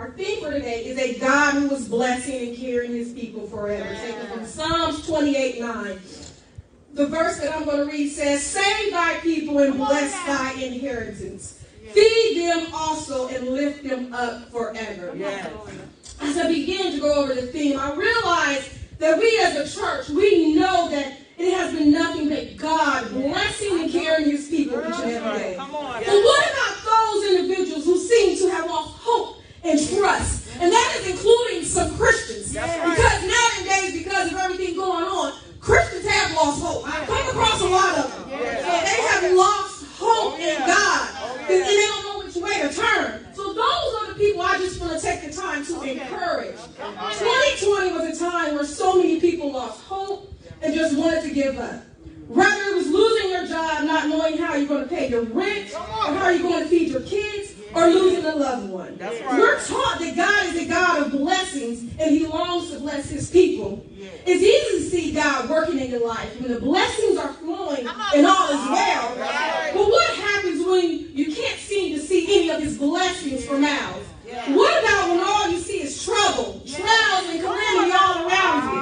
Our theme for today is a God who is blessing and carrying his people forever. Taken from Psalms 28:9. The verse that I'm going to read says, save thy people and bless thy inheritance. Feed them also and lift them up forever. Yes. As I begin to go over the theme, I realize that we as a church, we know that it has been nothing but God blessing and carrying his people each and every day. But what about those individuals who seem to have lost hope and trust? And that is including some Christians. Because nowadays, because of everything going on, Christians have lost hope. I've come across a lot of them. They have lost hope in God. And they don't know which way to turn. So those are the people I just want to take the time to encourage. 2020 was a time where so many people lost hope and just wanted to give up. Whether it was losing your job, not knowing how you're going to pay your rent, or how you're going to feed your kids, or losing a loved one. We're taught that God is a God of blessings, and he longs to bless his people. It's easy to see God working in your life when the blessings are flowing and all is well. But what happens when you can't seem to see any of his blessings for miles? What about when all you see is trouble, trials, and calamity all around you?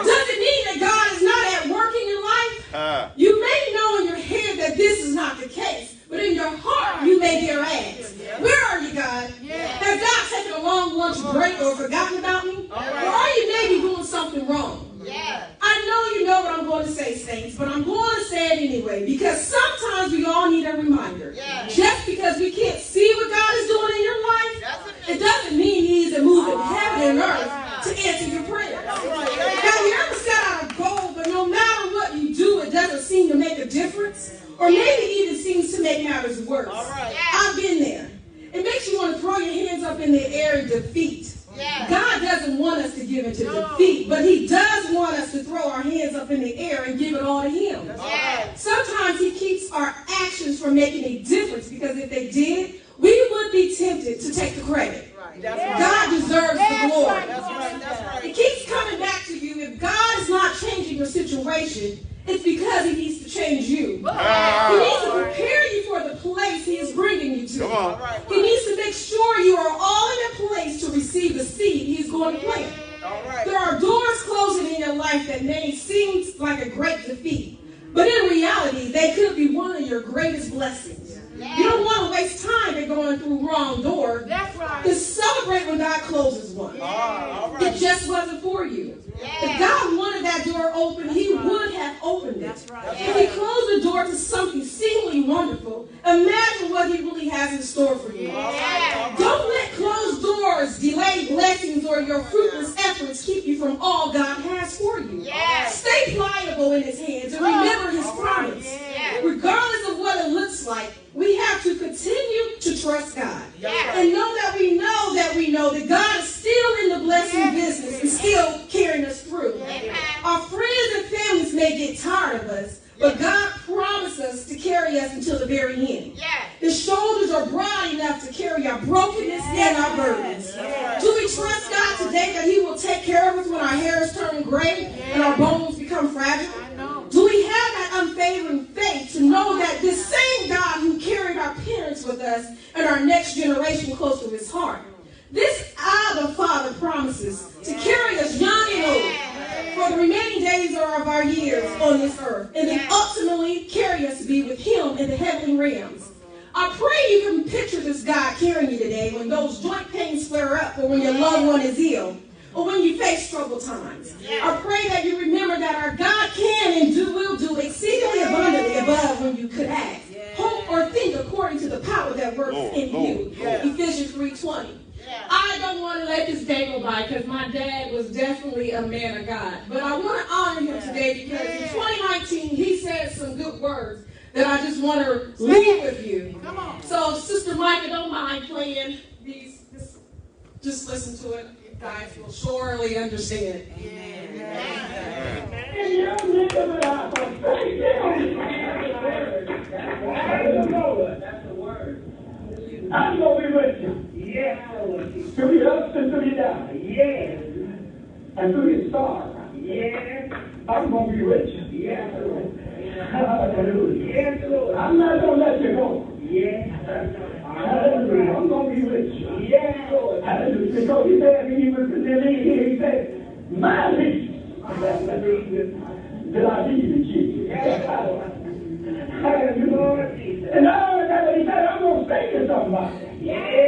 Does it mean that God is not at work in your life? You may know in your head that this is not the case, but in your heart you may dare ask, where are you, God? Has God taken a long lunch break or forgotten about me? Or are you maybe doing something wrong? I know you know what I'm going to say, saints, but I'm going to say it anyway, because sometimes we all need a reminder. Just because we can't see what God is doing in your life, it doesn't mean he isn't moving heaven and earth to answer your prayers. Have you ever set out a goal, but no matter what you do, it doesn't seem to make a difference? Or maybe it even seems to make matters worse. I've been there. It makes you want to throw your hands up in the air in defeat. God doesn't want us to give into defeat, but he does want us to throw our hands up in the air and give it all to him. Sometimes he keeps our actions from making a difference, because if they did, we would be tempted to take the credit. God deserves the glory. It keeps coming back to you. If God is not changing your situation, it's because he needs to change you. He needs to prepare you for the place he is bringing you to. He needs to make sure you are all in a place to receive the seed he's going to plant. There are doors closing in your life that may seem like a great defeat, but in reality, they could be one of your greatest blessings. You don't want to waste time by going through wrong doors. Just celebrate when God closes one. It just wasn't for you. If God wanted that door open, he would have opened it. If he closed the door to something seemingly wonderful, imagine what he really has in store for you. Don't let closed doors, delayed blessings, or your fruitless efforts keep you from all God has for you. Stay pliable in his hands and remember his promise. Regardless of what it looks like, we have to continue to trust God. And know that we know that God is still in the blessing business and still carrying us through. Our friends and families may get tired of us, but God promised us to carry us until the very end. His shoulders are broad enough to carry our brokenness and our burdens. Do we trust God today that he will take care of us when our hairs turn gray and our bones become fragile? Do we have that unfavoring faith to know that this same God who carried our parents with us and our next generation close to his heart, this Abba Father promises to carry us young and old for the remaining days of our years on this earth, and then ultimately carry us to be with him in the heavenly realms. I pray you can picture this God carrying you today when those joint pains flare up, or when your loved one is ill, or when you face troubled times. I pray that you remember that our God can and will do exceedingly abundantly above when you could ask, hope, or think according to the power that works in you. Ephesians 3:20. I don't want to let this day go by, because my dad was definitely a man of God. But I want to honor him today, because in 2019 he said some good words that I just want to leave with you. So Sister Micah, don't mind playing these. Just listen to it. You guys will surely understand. That's the word. I'm going to be with you. Through the ups and through the downs. And through the stars. I'm going to be with you. Hallelujah. I'm not going to let you go. Hallelujah. I'm going to be with you. Because he said he was he said, my peace that I leave with you. Hallelujah. And not only that, but he said, I'm going to say to somebody. Yeah.